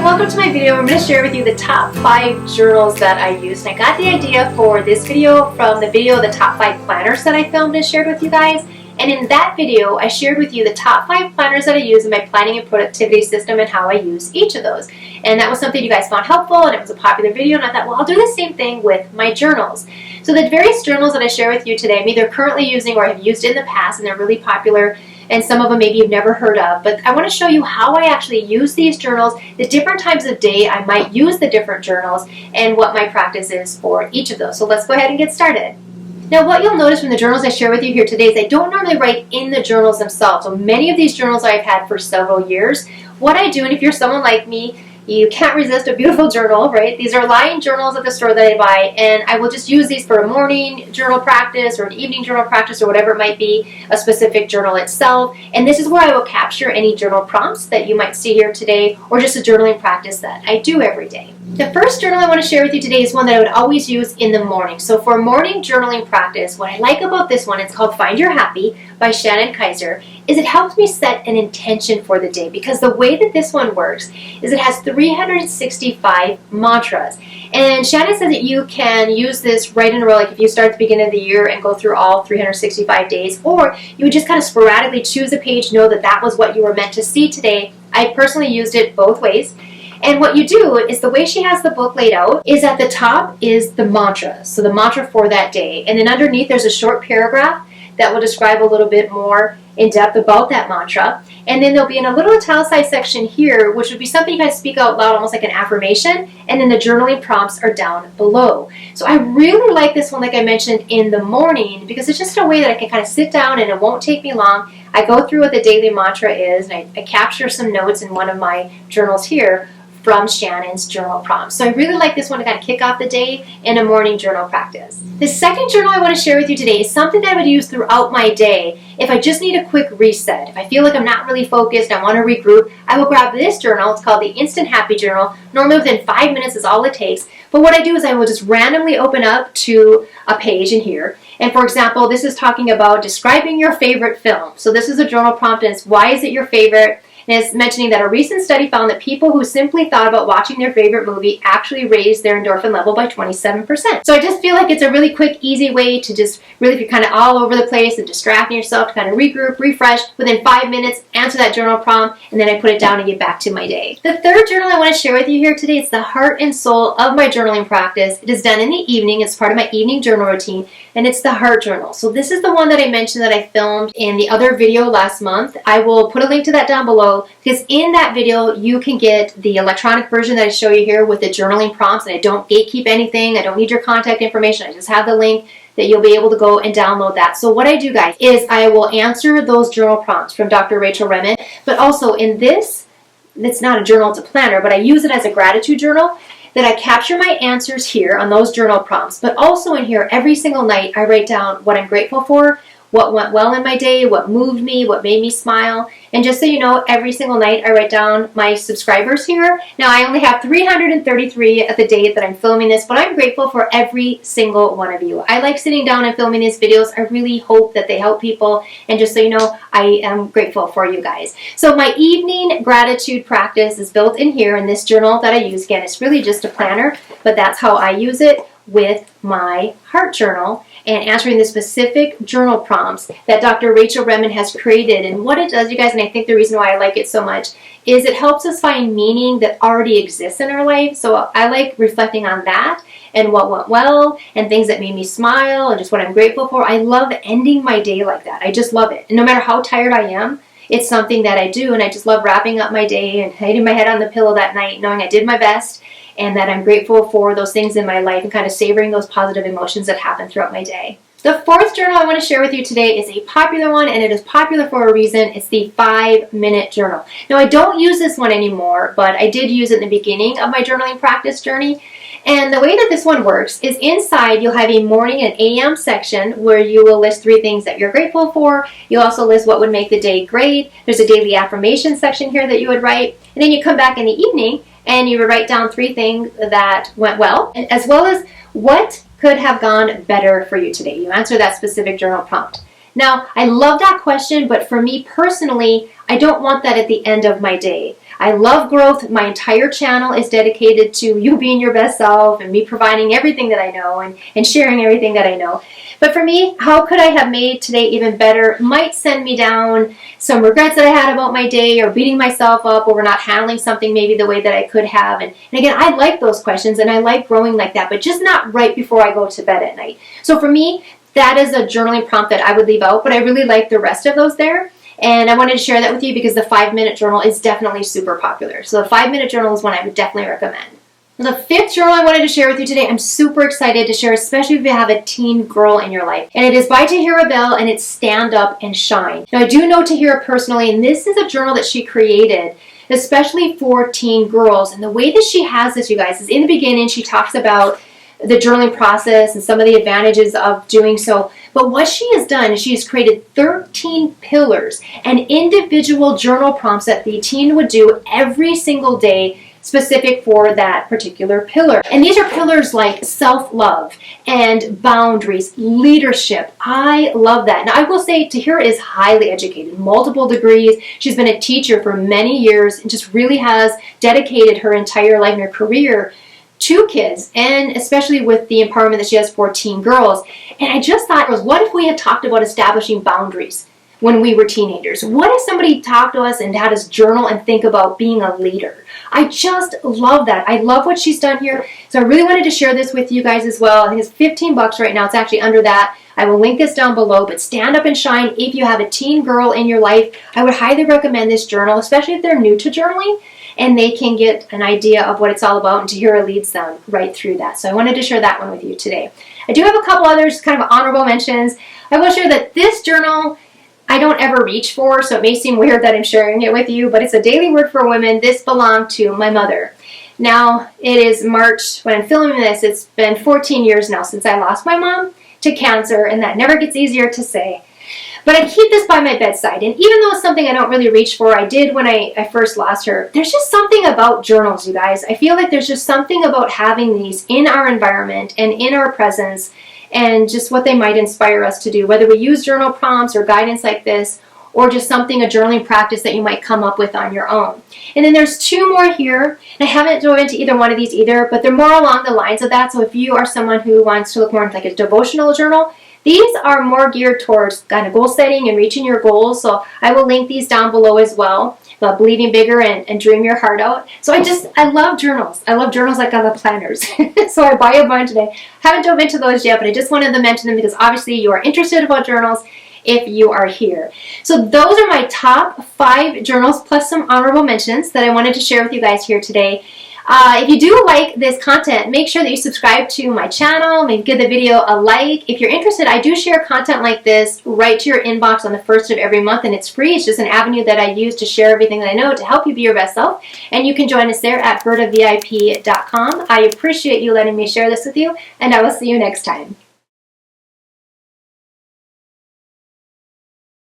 welcome to my video. I'm going to share with you the top 5 journals that I use. And I got the idea for this video from the video, the top 5 planners that I filmed and shared with you guys. And in that video, I shared with you the top 5 planners that I use in my planning and productivity system and how I use each of those. And that was something you guys found helpful, and it was a popular video, and I thought, well, I'll do the same thing with my journals. So the various journals that I share with you today, I'm either currently using or have used in the past, and they're really popular, and some of them maybe you've never heard of. But I want to show you how I actually use these journals, the different times of day I might use the different journals, and what my practice is for each of those. So let's go ahead and get started. Now, what you'll notice from the journals I share with you here today is I don't normally write in the journals themselves. So many of these journals I've had for several years. What I do, and if you're someone like me, you can't resist a beautiful journal, right? These are lying journals at the store that I buy, and I will just use these for a morning journal practice or an evening journal practice or whatever it might be, a specific journal itself. And this is where I will capture any journal prompts that you might see here today, or just a journaling practice that I do every day. The first journal I want to share with you today is one that I would always use in the morning. So for morning journaling practice, what I like about this one, it's called Find Your Happy by Shannon Kaiser, is it helps me set an intention for the day, because the way that this one works is it has 365 mantras. And Shannon says that you can use this right in a row, like if you start at the beginning of the year and go through all 365 days, or you would just kind of sporadically choose a page, know that that was what you were meant to see today. I personally used it both ways. And what you do is, the way she has the book laid out is at the top is the mantra, so the mantra for that day. And then underneath there's a short paragraph that will describe a little bit more in depth about that mantra. And then there'll be in a little italicized section here, which would be something you guys speak out loud, almost like an affirmation. And then the journaling prompts are down below. So I really like this one, like I mentioned, in the morning, because it's just a way that I can kind of sit down and it won't take me long. I go through what the daily mantra is, and I capture some notes in one of my journals here from Shannon's journal prompts. So I really like this one to kind of kick off the day in a morning journal practice. The second journal I want to share with you today is something that I would use throughout my day if I just need a quick reset. If I feel like I'm not really focused, I want to regroup, I will grab this journal. It's called the Instant Happy Journal. Normally within 5 minutes is all it takes. But what I do is I will just randomly open up to a page in here. And for example, this is talking about describing your favorite film. So this is a journal prompt, and it's why is it your favorite? And it's mentioning that a recent study found that people who simply thought about watching their favorite movie actually raised their endorphin level by 27%. So I just feel like it's a really quick, easy way to just really, if you're kind of all over the place and distracting yourself, to kind of regroup, refresh, within 5 minutes, answer that journal prompt, and then I put it down and get back to my day. The third journal I want to share with you here today is the heart and soul of my journaling practice. It is done in the evening. It's part of my evening journal routine, and it's the heart journal. So this is the one that I mentioned that I filmed in the other video last month. I will put a link to that down below, because in that video you can get the electronic version that I show you here with the journaling prompts, and I don't gatekeep anything. I don't need your contact information. I just have the link that you'll be able to go and download that. So what I do, guys, is I will answer those journal prompts from Dr. Rachel Remen, but also in this, it's not a journal, it's a planner, but I use it as a gratitude journal, that I capture my answers here on those journal prompts. But also in here, every single night, I write down what I'm grateful for, what went well in my day, what moved me, what made me smile. And just so you know, every single night I write down my subscribers here. Now, I only have 333 at the date that I'm filming this, but I'm grateful for every single one of you. I like sitting down and filming these videos. I really hope that they help people. And just so you know, I am grateful for you guys. So my evening gratitude practice is built in here in this journal that I use. Again, it's really just a planner, but that's how I use it with my heart journal, and answering the specific journal prompts that Dr. Rachel Remen has created. And what it does, you guys, and I think the reason why I like it so much, is it helps us find meaning that already exists in our life. So I like reflecting on that and what went well and things that made me smile and just what I'm grateful for. I love ending my day like that. I just love it. And no matter how tired I am, it's something that I do, and I just love wrapping up my day and hitting my head on the pillow that night knowing I did my best, and that I'm grateful for those things in my life and kind of savoring those positive emotions that happen throughout my day. The fourth journal I want to share with you today is a popular one, and it is popular for a reason. It's the 5-minute journal. Now, I don't use this one anymore, but I did use it in the beginning of my journaling practice journey. And the way that this one works is inside you'll have a morning and AM section where you will list 3 things that you're grateful for. You'll also list what would make the day great. There's a daily affirmation section here that you would write. And then you come back in the evening and you would write down 3 things that went well, as well as what could have gone better for you today. You answer that specific journal prompt. Now, I love that question, but for me personally, I don't want that at the end of my day. I love growth. My entire channel is dedicated to you being your best self and me providing everything that I know and sharing everything that I know. But for me, how could I have made today even better might send me down some regrets that I had about my day, or beating myself up over not handling something maybe the way that I could have. And again, I like those questions and I like growing like that, but just not right before I go to bed at night. So for me, that is a journaling prompt that I would leave out, but I really like the rest of those there. And I wanted to share that with you because the 5-minute journal is definitely super popular. So the 5-minute journal is one I would definitely recommend. The 5th journal I wanted to share with you today, I'm super excited to share, especially if you have a teen girl in your life. And it is by Tahira Bell, and it's Stand Up and Shine. Now, I do know Tahira personally, and this is a journal that she created especially for teen girls. And the way that she has this, you guys, is in the beginning she talks about the journaling process and some of the advantages of doing so. But what she has done is she has created 13 pillars and individual journal prompts that the teen would do every single day, specific for that particular pillar. And these are pillars like self-love and boundaries, leadership. I love that. Now, I will say Tahira is highly educated, multiple degrees. She's been a teacher for many years and just really has dedicated her entire life and her career to kids, and especially with the empowerment that she has for teen girls. And I just thought, what if we had talked about establishing boundaries when we were teenagers? What if somebody talked to us and had us journal and think about being a leader? I just love that. I love what she's done here. So I really wanted to share this with you guys as well. I think it's $15 right now. It's actually under that. I will link this down below, but Stand Up and Shine. If you have a teen girl in your life, I would highly recommend this journal, especially if they're new to journaling and they can get an idea of what it's all about, and Tahira leads them right through that. So I wanted to share that one with you today. I do have a couple others, kind of honorable mentions. I will share that this journal I don't ever reach for, so it may seem weird that I'm sharing it with you, but it's a daily word for women. This belonged to my mother. Now, it is March when I'm filming this. It's been 14 years now since I lost my mom to cancer, and that never gets easier to say. But I keep this by my bedside, and even though it's something I don't really reach for, I did when I first lost her, there's just something about journals, you guys. I feel like there's just something about having these in our environment and in our presence, and just what they might inspire us to do, whether we use journal prompts or guidance like this, or just something, a journaling practice that you might come up with on your own. And then there's two more here, and I haven't dove into either one of these either, but they're more along the lines of that. So if you are someone who wants to look more like a devotional journal, these are more geared towards kind of goal setting and reaching your goals. So I will link these down below as well. About believing bigger and dream your heart out. So I love journals. I love journals like I love planners. So I buy a bunch today. Haven't dove into those yet, but I just wanted to mention them because obviously you are interested about journals if you are here. So those are my top 5 journals plus some honorable mentions that I wanted to share with you guys here today. If you do like this content, make sure that you subscribe to my channel, maybe give the video a like. If you're interested, I do share content like this right to your inbox on the 1st of every month, and it's free. It's just an avenue that I use to share everything that I know to help you be your best self, and you can join us there at bertavip.com. I appreciate you letting me share this with you, and I will see you next time.